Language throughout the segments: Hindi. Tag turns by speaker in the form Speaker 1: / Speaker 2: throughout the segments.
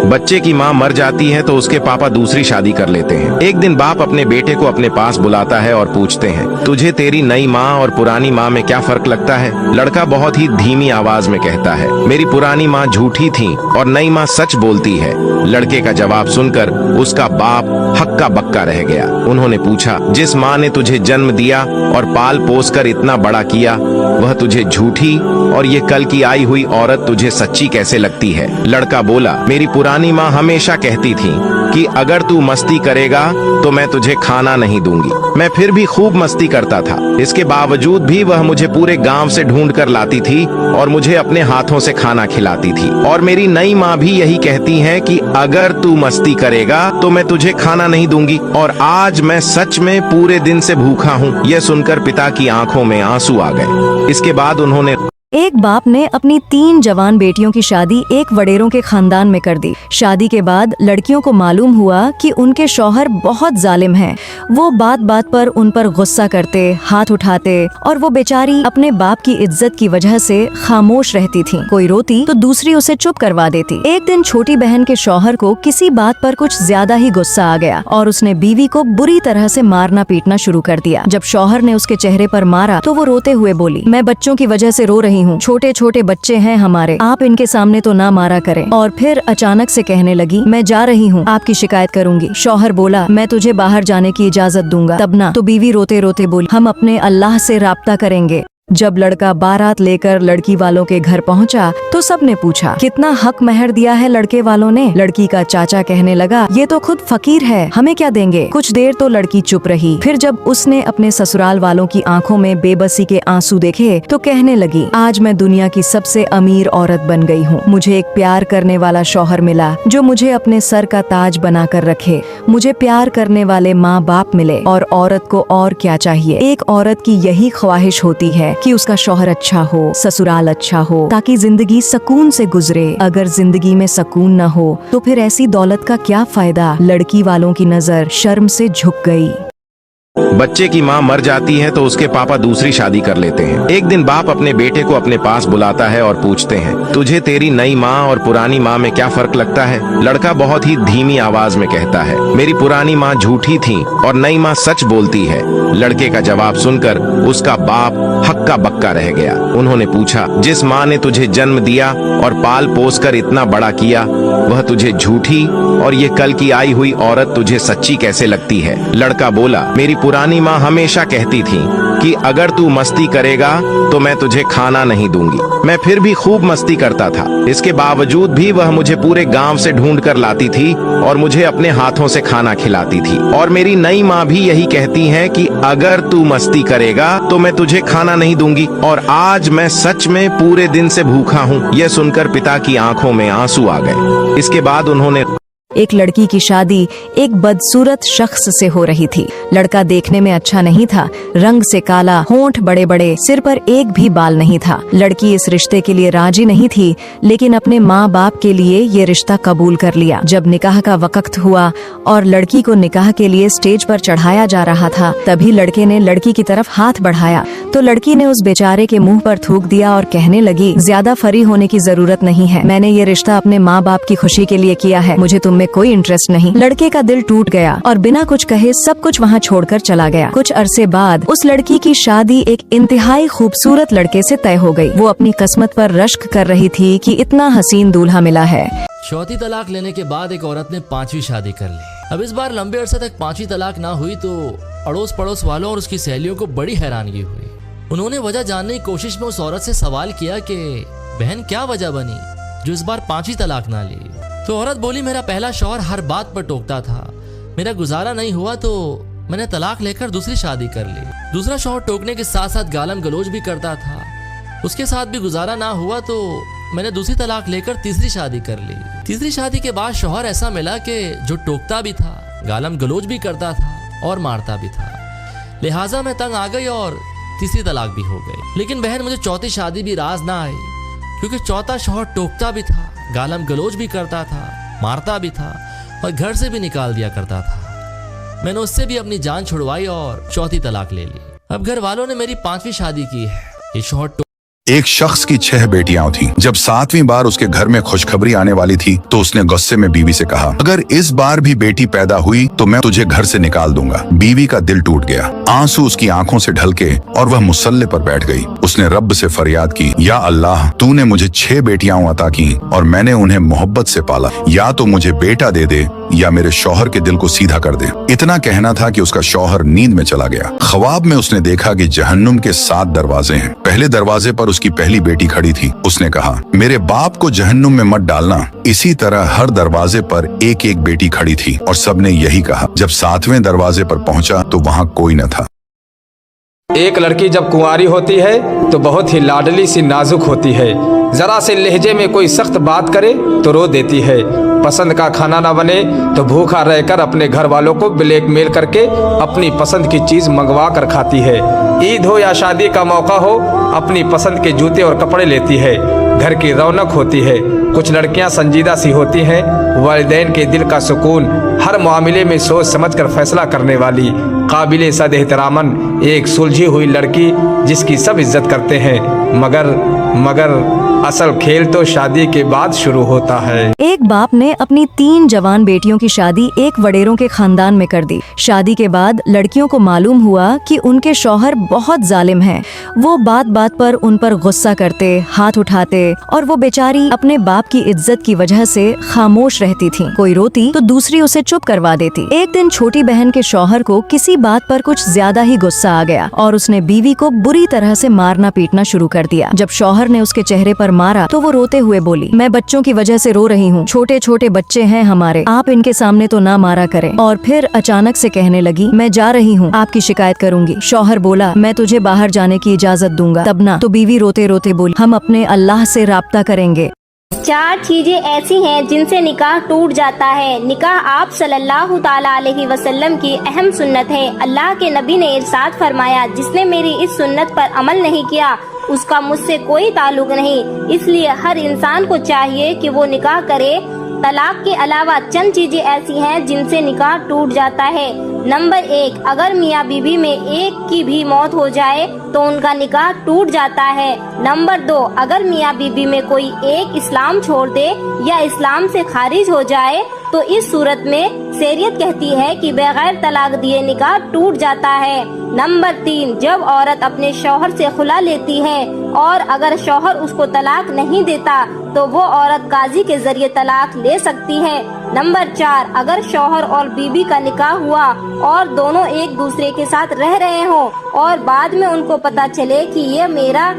Speaker 1: बच्चे की माँ मर जाती है तो उसके पापा दूसरी शादी कर लेते हैं। एक दिन बाप अपने बेटे को अपने पास बुलाता है और पूछते हैं, तुझे तेरी नई माँ और पुरानी माँ में क्या फर्क लगता है? लड़का बहुत ही धीमी आवाज में कहता है, मेरी पुरानी माँ झूठी थी और नई माँ सच बोलती है। लड़के का जवाब सुनकर उसका बाप हक्का बक्का रह गया। उन्होंने पूछा, जिस माँ ने तुझे जन्म दिया और पाल पोस कर इतना बड़ा किया, वह तुझे झूठी और ये कल की आई हुई औरत तुझे सच्ची कैसे लगती है? लड़का बोला, मेरी पुरानी माँ हमेशा कहती थी कि अगर तू मस्ती करेगा तो मैं तुझे खाना नहीं दूंगी। मैं फिर भी खूब मस्ती करता था। इसके बावजूद भी वह मुझे पूरे गांव से ढूंढ कर लाती थी और मुझे अपने हाथों से खाना खिलाती थी। और मेरी नई माँ भी यही कहती है कि अगर तू मस्ती करेगा तो मैं तुझे खाना नहीं दूंगी। और आज मैं सच में पूरे दिन से भूखा हूँ। यह सुनकर पिता की आंखों में आंसू आ गए। इसके बाद उन्होंने
Speaker 2: एक बाप ने अपनी 3 जवान बेटियों की शादी एक वडेरों के खानदान में कर दी। शादी के बाद लड़कियों को मालूम हुआ कि उनके शौहर बहुत जालिम हैं। वो बात बात पर उन पर गुस्सा करते, हाथ उठाते और वो बेचारी अपने बाप की इज्जत की वजह से खामोश रहती थी। कोई रोती तो दूसरी उसे चुप करवा देती। एक दिन छोटी बहन के शौहर को किसी बात पर कुछ ज्यादा ही गुस्सा आ गया और उसने बीवी को बुरी तरह से मारना पीटना शुरू कर दिया। जब शौहर ने उसके चेहरे पर मारा तो वो रोते हुए बोली, मैं बच्चों की वजह से रो रही हूँ, छोटे छोटे बच्चे हैं हमारे, आप इनके सामने तो ना मारा करें। और फिर अचानक से कहने लगी, मैं जा रही हूँ, आपकी शिकायत करूंगी। शौहर बोला, मैं तुझे बाहर जाने की इजाजत दूंगा। तब ना, तो बीवी रोते रोते बोली, हम अपने अल्लाह से राब्ता करेंगे। जब लड़का बारात लेकर लड़की वालों के घर पहुंचा तो सबने पूछा, कितना हक महर दिया है लड़के वालों ने? लड़की का चाचा कहने लगा, ये तो खुद फकीर है, हमें क्या देंगे? कुछ देर तो लड़की चुप रही। फिर जब उसने अपने ससुराल वालों की आंखों में बेबसी के आंसू देखे तो कहने लगी, आज मैं दुनिया की सबसे अमीर औरत बन गई हूँ। मुझे एक प्यार करने वाला शौहर मिला जो मुझे अपने सर का ताज बना कर रखे। मुझे प्यार करने वाले माँ बाप मिले और औरत को और क्या चाहिए? एक औरत की यही ख्वाहिश होती है कि उसका शौहर अच्छा हो, ससुराल अच्छा हो, ताकि जिंदगी सुकून से गुजरे। अगर जिंदगी में सुकून न हो तो फिर ऐसी दौलत का क्या फायदा? लड़की वालों की नजर शर्म से झुक गई।
Speaker 1: बच्चे की माँ मर जाती है तो उसके पापा दूसरी शादी कर लेते हैं। एक दिन बाप अपने बेटे को अपने पास बुलाता है और पूछते हैं, तुझे तेरी नई माँ और पुरानी माँ में क्या फर्क लगता है? लड़का बहुत ही धीमी आवाज में कहता है, मेरी पुरानी माँ झूठी थी और नई माँ सच बोलती है। लड़के का जवाब सुनकर उसका बाप हक्का बक्का रह गया। उन्होंने पूछा, जिस माँ ने तुझे जन्म दिया और पाल पोस कर इतना बड़ा किया, वह तुझे झूठी और ये कल की आई हुई औरत तुझे सच्ची कैसे लगती है? लड़का बोला, मेरी पुरानी माँ हमेशा कहती थी कि अगर तू मस्ती करेगा तो मैं तुझे खाना नहीं दूंगी। मैं फिर भी खूब मस्ती करता था। इसके बावजूद भी वह मुझे पूरे गांव से ढूंढ कर लाती थी और मुझे अपने हाथों से खाना खिलाती थी। और मेरी नई माँ भी यही कहती है कि अगर तू मस्ती करेगा तो मैं तुझे खाना नहीं दूंगी। और आज मैं सच में पूरे दिन से भूखा हूँ। यह सुनकर पिता की आंखों में आंसू आ गए। इसके बाद उन्होंने
Speaker 2: एक लड़की की शादी एक बदसूरत शख्स से हो रही थी। लड़का देखने में अच्छा नहीं था, रंग से काला, होंठ बड़े बड़े, सिर पर एक भी बाल नहीं था। लड़की इस रिश्ते के लिए राजी नहीं थी, लेकिन अपने माँ बाप के लिए ये रिश्ता कबूल कर लिया। जब निकाह का वक्त हुआ और लड़की को निकाह के लिए स्टेज पर चढ़ाया जा रहा था, तभी लड़के ने लड़की की तरफ हाथ बढ़ाया तो लड़की ने उस बेचारे के मुंह पर थूक दिया और कहने लगी, ज्यादा फरी होने की जरूरत नहीं है, मैंने ये रिश्ता अपने माँ बाप की खुशी के लिए किया है, मुझे तुम कोई इंटरेस्ट नहीं। लड़के का दिल टूट गया और बिना कुछ कहे सब कुछ वहाँ छोड़कर चला गया। कुछ अरसे बाद उस लड़की की शादी एक इंतहाई खूबसूरत लड़के से तय हो गई। वो अपनी किस्मत पर रश्क कर रही थी कि इतना हसीन दूल्हा मिला है।
Speaker 3: चौथी तलाक लेने के बाद एक औरत ने 5वीं शादी कर ली। अब इस बार लंबे अरसे तक 5वीं तलाक ना हुई तो अड़ोस पड़ोस वालों और उसकी सहेलियों को बड़ी हैरानगी हुई। उन्होंने वजह जानने की कोशिश में उस औरत से सवाल किया कि बहन क्या वजह बनी जो इस बार 5वीं तलाक ना ली? तो औरत बोली, मेरा पहला शौहर हर बात पर टोकता था, मेरा गुजारा नहीं हुआ तो मैंने तलाक लेकर दूसरी शादी कर ली। दूसरा शौहर टोकने के साथ साथ गालम गलोच भी करता था, उसके साथ भी गुजारा ना हुआ तो मैंने दूसरी तलाक लेकर तीसरी शादी कर ली। तीसरी शादी के बाद शौहर ऐसा मिला कि जो टोकता भी था, गालम गलोच भी करता था और मारता भी था। लिहाजा मैं तंग आ गई और तीसरी तलाक भी हो गई। लेकिन बहन मुझे चौथी शादी भी राज ना आई, क्योंकि चौथा शौहर टोकता भी था, गालम गलोच भी करता था, मारता भी था और घर से भी निकाल दिया करता था। मैंने उससे भी अपनी जान छुड़वाई और चौथी तलाक ले ली। अब घर वालों ने मेरी 5वीं शादी की है। ये शौहर
Speaker 4: एक शख्स की 6 बेटियां थीं। जब 7वीं बार उसके घर में खुशखबरी आने वाली थी तो उसने गुस्से में बीवी से कहा, अगर इस बार भी बेटी पैदा हुई तो मैं तुझे घर से निकाल दूंगा। बीवी का दिल टूट गया, आंसू उसकी आंखों से ढलके और वह मुसल्ले पर बैठ गई। उसने रब से फरियाद की, या अल्लाह, तूने मुझे 6 बेटियां अता की और मैंने उन्हें मोहब्बत से पाला, या तो मुझे बेटा दे दे या मेरे शौहर के दिल को सीधा कर दे। इतना कहना था कि उसका शौहर नींद में चला गया। ख्वाब में उसने देखा कि जहन्नुम के 7 दरवाजे हैं। पहले दरवाजे पर उसकी पहली बेटी खड़ी थी। उसने कहा, मेरे बाप को जहन्नुम में मत डालना। इसी तरह हर दरवाजे पर एक एक बेटी खड़ी थी और सबने यही कहा। जब 7वें दरवाजे पर पहुंचा तो वहां कोई न था।
Speaker 5: एक लड़की जब कुंवारी होती है तो बहुत ही लाडली सी नाजुक होती है। जरा से लहजे में कोई सख्त बात करे तो रो देती है। पसंद का खाना ना बने तो भूखा रहकर अपने घर वालों को ब्लैकमेल करके अपनी पसंद की चीज मंगवा कर खाती है। ईद हो या शादी का मौका हो, अपनी पसंद के जूते और कपड़े लेती है। घर की रौनक होती है। कुछ लड़कियां संजीदा सी होती हैं, वालिदैन के दिल का सुकून, हर मामले में सोच समझकर फैसला करने वाली, काबिल सद एहतरामन एक सुलझी हुई लड़की जिसकी सब इज्जत करते हैं। मगर असल खेल तो शादी के बाद शुरू होता है।
Speaker 2: एक बाप ने अपनी 3 जवान बेटियों की शादी एक वडेरों के खानदान में कर दी। शादी के बाद लड़कियों को मालूम हुआ कि उनके शौहर बहुत जालिम हैं। वो बात बात पर उन पर गुस्सा करते, हाथ उठाते और वो बेचारी अपने बाप की इज्जत की वजह से खामोश रहती थी। कोई रोती तो दूसरी उसे चुप करवा देती। एक दिन छोटी बहन के शौहर को किसी बात पर कुछ ज्यादा ही गुस्सा आ गया और उसने बीवी को बुरी तरह से मारना पीटना शुरू कर दिया। जब शौहर ने उसके चेहरे पर मारा तो वो रोते हुए बोली, मैं बच्चों की वजह से रो रही हूँ, छोटे छोटे बच्चे हैं हमारे, आप इनके सामने तो ना मारा करें। और फिर अचानक से कहने लगी, मैं जा रही हूँ, आपकी शिकायत करूंगी। शौहर बोला, मैं तुझे बाहर जाने की इजाजत दूंगा। तब ना। तो बीवी रोते रोते बोली, हम अपने अल्लाह से राब्ता करेंगे।
Speaker 6: 4 चीजें ऐसी हैं जिनसे निकाह टूट जाता है। निकाह आप सल्लल्लाहु ताला अलैहि वसल्लम की अहम सुन्नत है। अल्लाह के नबी ने इरशाद फरमाया, जिसने मेरी इस सुन्नत पर अमल नहीं किया उसका मुझसे कोई ताल्लुक नहीं। इसलिए हर इंसान को चाहिए कि वो निकाह करे। तलाक के अलावा चंद चीजें ऐसी हैं जिनसे निकाह टूट जाता है। नंबर 1, अगर मियाँ बीवी में एक की भी मौत हो जाए तो उनका निकाह टूट जाता है। नंबर 2, अगर मियाँ बीवी में कोई एक इस्लाम छोड़ दे या इस्लाम से खारिज हो जाए तो इस सूरत में शरीयत कहती है कि बगैर तलाक दिए निकाह टूट जाता है। नंबर 3, जब औरत अपने शौहर से खुला लेती है और अगर शौहर उसको तलाक नहीं देता तो वो औरत काजी के जरिए तलाक ले सकती है। नंबर 4, अगर शौहर और बीबी का निकाह हुआ और दोनों एक दूसरे के साथ रह रहे हों और बाद में उनको पता चले कि ये मेरा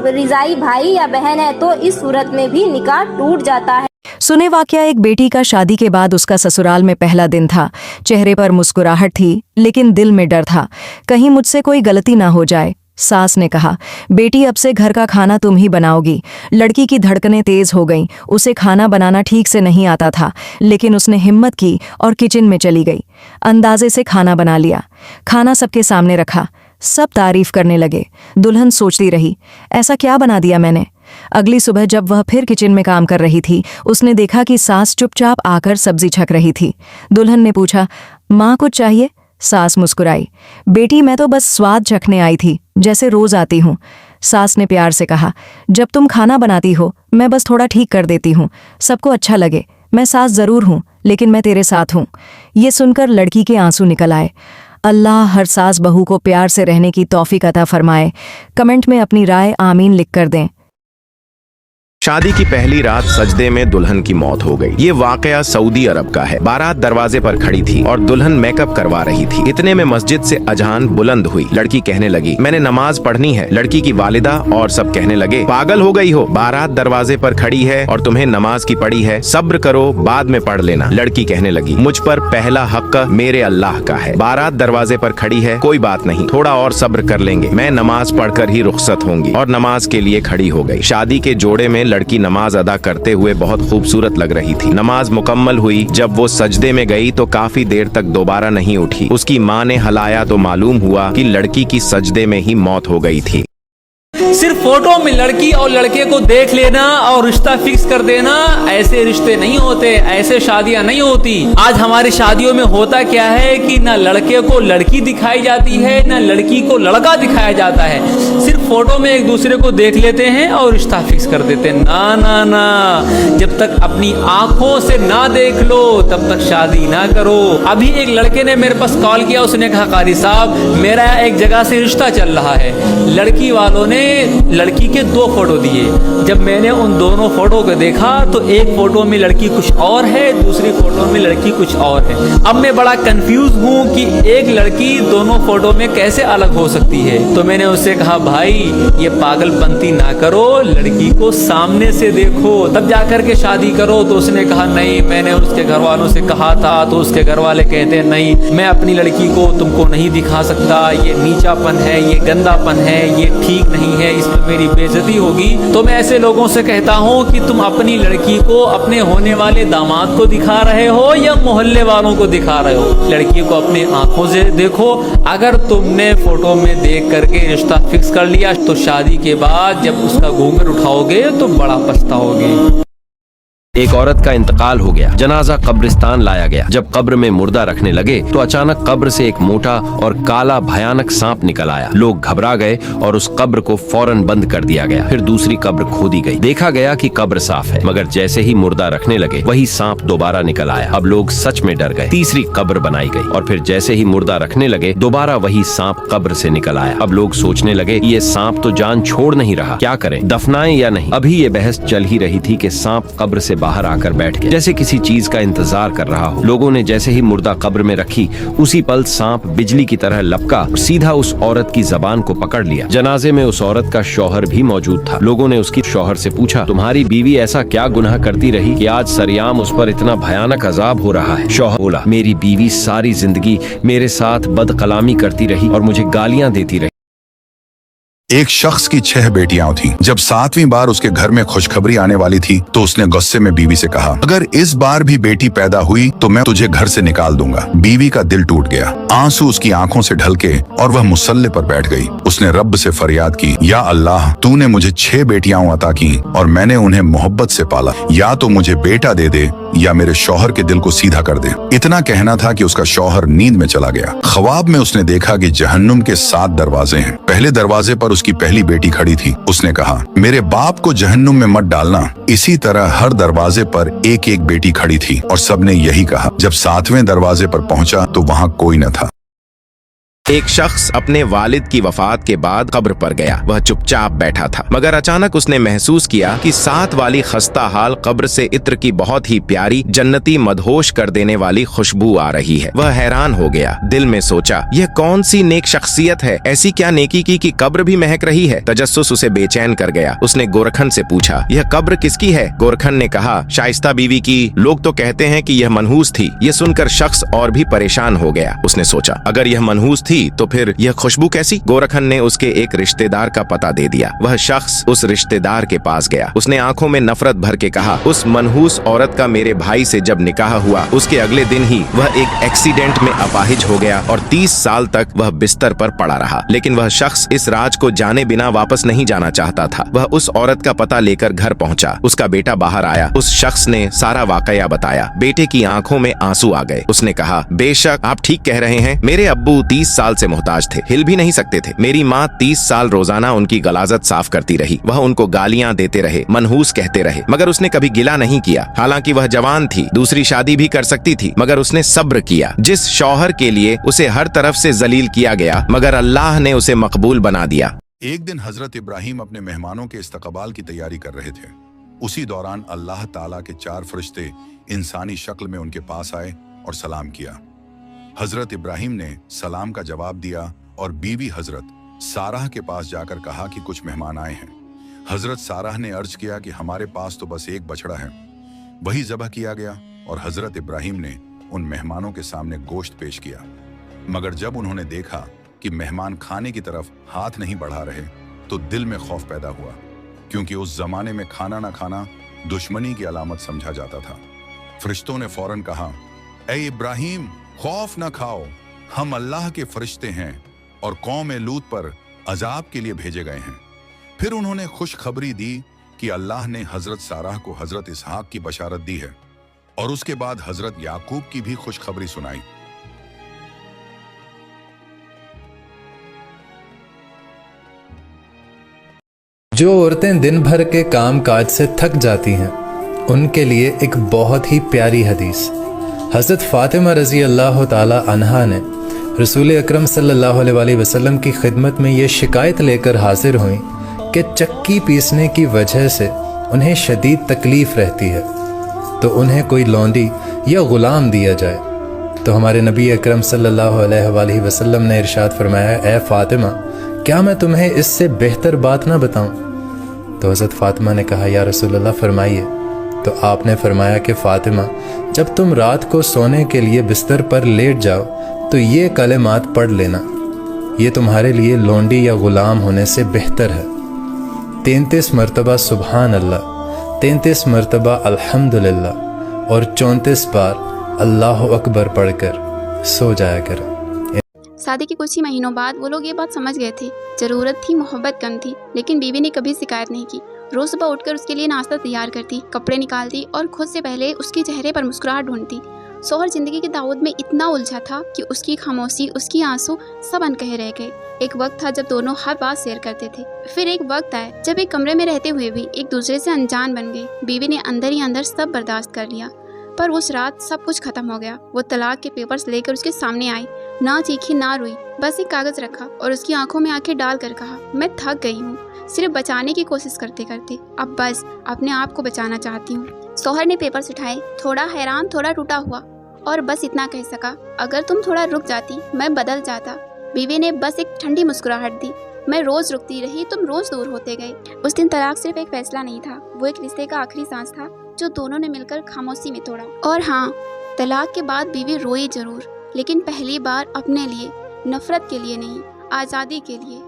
Speaker 6: रिजाई भाई या बहन है तो इस सूरत में भी निकाह टूट जाता है।
Speaker 2: सुने वाकया एक बेटी का शादी के बाद उसका ससुराल में पहला दिन था। चेहरे पर मुस्कुराहट थी लेकिन दिल में डर था, कहीं मुझसे कोई गलती ना हो जाए। सास ने कहा, बेटी अब से घर का खाना तुम ही बनाओगी। लड़की की धड़कनें तेज हो गईं। उसे खाना बनाना ठीक से नहीं आता था लेकिन उसने हिम्मत की और किचन में चली गई। अंदाजे से खाना बना लिया। खाना सबके सामने रखा। सब तारीफ करने लगे। दुल्हन सोचती रही, ऐसा क्या बना दिया मैंने। अगली सुबह जब वह फिर किचन में काम कर रही थी उसने देखा कि सास चुपचाप आकर सब्जी छक रही थी। दुल्हन ने पूछा, माँ कुछ चाहिए? सास मुस्कुराई, बेटी मैं तो बस स्वाद चखने आई थी, जैसे रोज आती हूँ। सास ने प्यार से कहा, जब तुम खाना बनाती हो मैं बस थोड़ा ठीक कर देती हूँ, सबको अच्छा लगे। मैं सास जरूर हूँ लेकिन मैं तेरे साथ हूँ। ये सुनकर लड़की के आंसू निकल आए। अल्लाह हर सास बहू को प्यार से रहने की तौफीक अता फरमाए। कमेंट में अपनी राय आमीन लिख कर दें।
Speaker 1: शादी की पहली रात सजदे में दुल्हन की मौत हो गई। ये वाकया सऊदी अरब का है। बारात दरवाजे पर खड़ी थी और दुल्हन मेकअप करवा रही थी। इतने में मस्जिद से अजान बुलंद हुई। लड़की कहने लगी, मैंने नमाज पढ़नी है। लड़की की वालिदा और सब कहने लगे, पागल हो गई हो, बारात दरवाजे पर खड़ी है और तुम्हें नमाज की पड़ी है, सब्र करो बाद में पढ़ लेना। लड़की कहने लगी, मुझ पर पहला हक मेरे अल्लाह का है। बारात दरवाजे पर खड़ी है, कोई बात नहीं, थोड़ा और सब्र कर लेंगे, मैं नमाज पढ़कर ही रुखसत होंगी। और नमाज के लिए खड़ी हो गई। शादी के जोड़े में लड़की नमाज अदा करते हुए बहुत खूबसूरत लग रही थी। नमाज मुकम्मल हुई। जब वो सजदे में गई तो काफी देर तक दोबारा नहीं उठी। उसकी माँ ने हलाया तो मालूम हुआ कि लड़की की सजदे में ही मौत हो गई थी।
Speaker 7: सिर्फ फोटो में लड़की और लड़के को देख लेना और रिश्ता फिक्स कर देना, ऐसे रिश्ते नहीं होते, ऐसे शादियां नहीं होती। आज हमारी शादियों में होता क्या है कि ना लड़के को लड़की दिखाई जाती है, ना लड़की को लड़का दिखाया जाता है। सिर्फ फोटो में एक दूसरे को देख लेते हैं और रिश्ता फिक्स कर देते हैं। ना ना ना, जब तक अपनी आंखों से ना देख लो तब तक शादी ना करो। अभी एक लड़के ने मेरे पास कॉल किया, उसने कहा कारी साहब मेरा एक जगह से रिश्ता चल रहा है, लड़की वालों ने लड़की के 2 फोटो दिए। जब मैंने उन दोनों फोटो को देखा तो एक फोटो में लड़की कुछ और है, दूसरी फोटो में लड़की कुछ और है। अब मैं बड़ा कंफ्यूज हूँ कि एक लड़की दोनों फोटो में कैसे अलग हो सकती है। तो मैंने उससे कहा भाई ये पागलपंती ना करो, लड़की को सामने से देखो तब जाकर के शादी करो। तो उसने कहा नहीं, मैंने उसके घर वालों से कहा था तो उसके घर वाले कहते हैं नहीं, मैं अपनी लड़की को तुमको नहीं दिखा सकता, ये नीचापन है, ये गंदापन है, ये ठीक नहीं है, इसमें मेरी बेइज्जती होगी। तो मैं ऐसे लोगों से कहता हूँ कि तुम अपनी लड़की को अपने होने वाले दामाद को दिखा रहे हो या मोहल्ले वालों को दिखा रहे हो। लड़की को अपने आंखों से देखो। अगर तुमने फोटो में देख करके रिश्ता फिक्स कर लिया तो शादी के बाद जब उसका घूंघट उठाओगे तो बड़ा पछताओगे।
Speaker 8: एक औरत का इंतकाल हो गया, जनाजा कब्रिस्तान लाया गया। जब कब्र में मुर्दा रखने लगे तो अचानक कब्र से एक मोटा और काला भयानक सांप निकल आया। लोग घबरा गए और उस कब्र को फौरन बंद कर दिया गया। फिर दूसरी कब्र खोदी गई, देखा गया कि कब्र साफ है, मगर जैसे ही मुर्दा रखने लगे वही सांप दोबारा निकल आया। अब लोग सच में डर गए। तीसरी कब्र बनाई गई और फिर जैसे ही मुर्दा रखने लगे दोबारा वही सांप कब्र से निकल आया। अब लोग सोचने लगे ये सांप तो जान छोड़ नहीं रहा, क्या करें, दफनाएं या नहीं। अभी ये बहस चल ही रही थी कि सांप कब्र से बाहर आकर बैठ गया, जैसे किसी चीज का इंतजार कर रहा हो। लोगों ने जैसे ही मुर्दा कब्र में रखी उसी पल सांप बिजली की तरह लपका और सीधा उस औरत की जबान को पकड़ लिया। जनाजे में उस औरत का शौहर भी मौजूद था। लोगों ने उसकी शौहर से पूछा तुम्हारी बीवी ऐसा क्या गुनाह करती रही कि आज सरेआम उस पर इतना भयानक अजाब हो रहा है। शौहर बोला मेरी बीवी सारी जिंदगी मेरे साथ बदकलामी करती रही और मुझे गालियां देती रही।
Speaker 4: एक शख्स की 6 बेटियां थीं। जब 7वीं बार उसके घर में खुशखबरी आने वाली थी तो उसने गुस्से में बीवी से कहा अगर इस बार भी बेटी पैदा हुई तो मैं तुझे घर से निकाल दूंगा। बीवी का दिल टूट गया, आंसू उसकी आंखों से ढलके और वह मुसल्ले पर बैठ गई। उसने रब से फरियाद की, या अल्लाह तूने मुझे 6 बेटियां अता की और मैंने उन्हें मोहब्बत से पाला, या तो मुझे बेटा दे दे या मेरे शौहर के दिल को सीधा कर दे। इतना कहना था कि उसका शौहर नींद में चला गया। ख्वाब में उसने देखा कि जहन्नुम के 7 दरवाजे हैं। पहले दरवाजे पर उसकी पहली बेटी खड़ी थी। उसने कहा मेरे बाप को जहन्नुम में मत डालना। इसी तरह हर दरवाजे पर एक एक बेटी खड़ी थी और सबने यही कहा। जब 7वें दरवाजे पर पहुंचा तो वहां कोई न था।
Speaker 1: एक शख्स अपने वालिद की वफात के बाद कब्र पर गया। वह चुपचाप बैठा था, मगर अचानक उसने महसूस किया कि 7 वाली खस्ता हाल कब्र से इत्र की बहुत ही प्यारी जन्नती मदहोश कर देने वाली खुशबू आ रही है। वह हैरान हो गया, दिल में सोचा यह कौन सी नेक शख्सियत है, ऐसी क्या नेकी की कि कब्र भी महक रही है। तजस्सुस उसे बेचैन कर गया। उसने गोरखन से पूछा यह कब्र किसकी है। गोरखन ने कहा शाइस्ता बीवी की। लोग तो कहते हैं कि यह मनहूस थी। यह सुनकर शख्स और भी परेशान हो गया। उसने सोचा अगर यह मनहूस थी तो फिर यह खुशबू कैसी। गोरखन ने उसके एक रिश्तेदार का पता दे दिया। वह शख्स उस रिश्तेदार के पास गया। उसने आंखों में नफरत भर के कहा उस मनहूस औरत का मेरे भाई से जब निकाह हुआ उसके अगले दिन ही वह एक एक्सीडेंट में अपाहिज हो गया और 30 साल तक वह बिस्तर पर पड़ा रहा। लेकिन वह शख्स इस राज को जाने बिना वापस नहीं जाना चाहता था। वह उस औरत का पता लेकर घर पहुंचा। उसका बेटा बाहर आया। उस शख्स ने सारा वाकया बताया। बेटे की आंखों में आंसू आ गए। उसने कहा बेशक आप ठीक कह रहे हैं, मेरे अब्बू 30 साल से मोहताज थे, हिल भी नहीं सकते थे। मेरी माँ 30 साल रोजाना उनकी गलाजत साफ करती रही। वह उनको गालियां देते रहे, मनहूस कहते रहे, मगर उसने कभी गिला नहीं किया। हालांकि वह जवान थी, दूसरी शादी भी कर सकती थी, मगर उसने सब्र किया। जिस शौहर के लिए उसे हर तरफ से जलील किया गया मगर अल्लाह ने उसे मकबूल बना दिया।
Speaker 4: एक दिन हजरत इब्राहिम अपने मेहमानों के इस्तकबाल की तैयारी कर रहे थे। उसी दौरान अल्लाह ताला के 4 फरिश्ते इंसानी शक्ल में उनके पास आए और सलाम किया। हजरत इब्राहिम ने सलाम का जवाब दिया और बीवी हजरत साराह के पास जाकर कहा कि कुछ मेहमान आए हैं। हजरत साराह ने अर्ज किया कि हमारे पास तो बस एक बछड़ा है। वही ज़बह किया गया और हजरत इब्राहिम ने उन मेहमानों के सामने गोश्त पेश किया। मगर जब उन्होंने देखा कि मेहमान खाने की तरफ हाथ नहीं बढ़ा रहे तो दिल में खौफ पैदा हुआ, क्योंकि उस जमाने में खाना ना खाना दुश्मनी की अलामत समझा जाता था। फरिश्तों ने फौरन कहा ए इब्राहिम खौफ न खाओ, हम अल्लाह के फरिश्ते हैं और कौम लूत पर अजाब के लिए भेजे गए हैं। फिर उन्होंने खुशखबरी दी कि अल्लाह ने हजरत साराह को हजरत इसहाक की बशारत दी है और उसके बाद हजरत याकूब की भी खुशखबरी सुनाई।
Speaker 9: जो औरतें दिन भर के काम काज से थक जाती हैं उनके लिए एक बहुत ही प्यारी हदीस। हज़रत फ़ातिमा रज़ी अल्लाह ताला अन्हा ने रसूल अकरम सल्लल्लाहु अलैहि वसल्लम की खिदमत में ये शिकायत लेकर हाजिर हुई कि चक्की पीसने की वजह से उन्हें शदीद तकलीफ़ रहती है, तो उन्हें कोई लौंडी या ग़ुलाम दिया जाए। तो हमारे नबी अकरम सल्लल्लाहु अलैहि वसल्लम ने इरशाद फरमाया, ए फ़ातिमा, क्या मैं तुम्हें इससे बेहतर बात ना बताऊं? तो हज़रत फ़ातिमा ने कहा, या रसूलल्लाह फरमाइए। तो आपने फरमाया कि फ़ातिमा, जब तुम रात को सोने के लिए बिस्तर पर लेट जाओ तो ये कलिमात पढ़ लेना, ये तुम्हारे लिए लौंडी या ग़ुलाम होने से बेहतर है। 33 मरतबा सुबहान अल्लाह, 33 मरतबा अल्हम्दुलिल्लाह और 34 बार अल्लाह अकबर पढ़कर सो जाया करें।
Speaker 10: शादी के कुछ ही महीनों बाद वो लोग ये बात समझ गए थे, ज़रूरत थी, मोहब्बत कम थी, लेकिन बीवी ने कभी शिकायत नहीं की। रोज़ सुबह उठकर उसके लिए नाश्ता तैयार करती, कपड़े निकालती और खुद से पहले उसके चेहरे पर मुस्कुराहट ढूंढती। शौहर जिंदगी के दाऊद में इतना उलझा था कि उसकी खामोशी, उसकी आंसू सब अनकहे रह गए। एक वक्त था जब दोनों हर बात शेयर करते थे, फिर एक वक्त आया जब एक कमरे में रहते हुए भी एक दूसरे से अनजान बन गए। बीवी ने अंदर ही अंदर सब बर्दाश्त कर लिया, पर उस रात सब कुछ खत्म हो गया। वो तलाक के पेपर्स लेकर उसके सामने आई, ना चीखी ना रोई, बस एक कागज रखा और उसकी आंखों में आंखें डालकर कहा, मैं थक गई हूँ, सिर्फ बचाने की कोशिश करते करते, अब बस अपने आप को बचाना चाहती हूँ। शौहर ने पेपर्स उठाए, थोड़ा हैरान, थोड़ा टूटा हुआ, और बस इतना कह सका, अगर तुम थोड़ा रुक जाती मैं बदल जाता। बीवी ने बस एक ठंडी मुस्कुराहट दी, मैं रोज रुकती रही, तुम रोज दूर होते गए। उस दिन तलाक सिर्फ एक फैसला नहीं था, वो एक रिश्ते का आखिरी सांस था जो दोनों ने मिलकर खामोशी में तोड़ा। और हाँ, तलाक के बाद बीवी रोई जरूर, लेकिन पहली बार अपने लिए, नफरत के लिए नहीं, आज़ादी के लिए।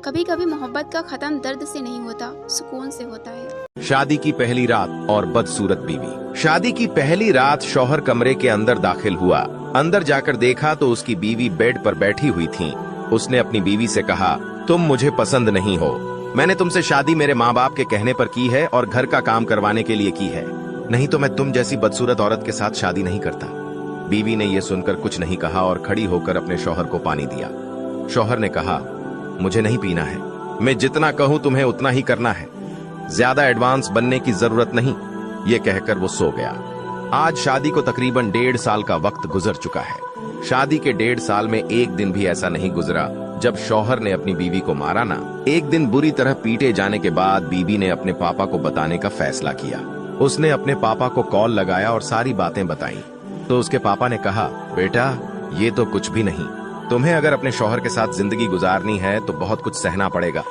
Speaker 10: कभी कभी मोहब्बत का खत्म दर्द से नहीं होता, सुकून से होता है।
Speaker 1: शादी की पहली रात और बदसूरत बीवी। शादी की पहली रात शौहर कमरे के अंदर दाखिल हुआ। अंदर जाकर देखा तो उसकी बीवी बेड पर बैठी हुई थी। उसने अपनी बीवी से कहा, तुम मुझे पसंद नहीं हो, मैंने तुमसे शादी मेरे माँ बाप के कहने पर की है और घर का काम करवाने के लिए की है, नहीं तो मैं तुम जैसी बदसूरत औरत के साथ शादी नहीं करता। बीवी ने यह सुनकर कुछ नहीं कहा और खड़ी होकर अपने शौहर को पानी दिया। शौहर ने कहा, मुझे नहीं पीना है, मैं जितना कहूं तुम्हें उतना ही करना है, ज्यादा एडवांस बनने की जरूरत नहीं। ये कहकर वो सो गया। आज शादी को तकरीबन 1.5 साल का वक्त गुजर चुका है। शादी के 1.5 साल में एक दिन भी ऐसा नहीं गुजरा जब शौहर ने अपनी बीवी को मारा ना। एक दिन बुरी तरह पीटे जाने के बाद बीवी ने अपने पापा को बताने का फैसला किया। उसने अपने पापा को कॉल लगाया और सारी बातें बताई। तो उसके पापा ने कहा, बेटा ये तो कुछ भी नहीं, तुम्हें अगर अपने शौहर के साथ जिंदगी गुजारनी है तो बहुत कुछ सहना पड़ेगा।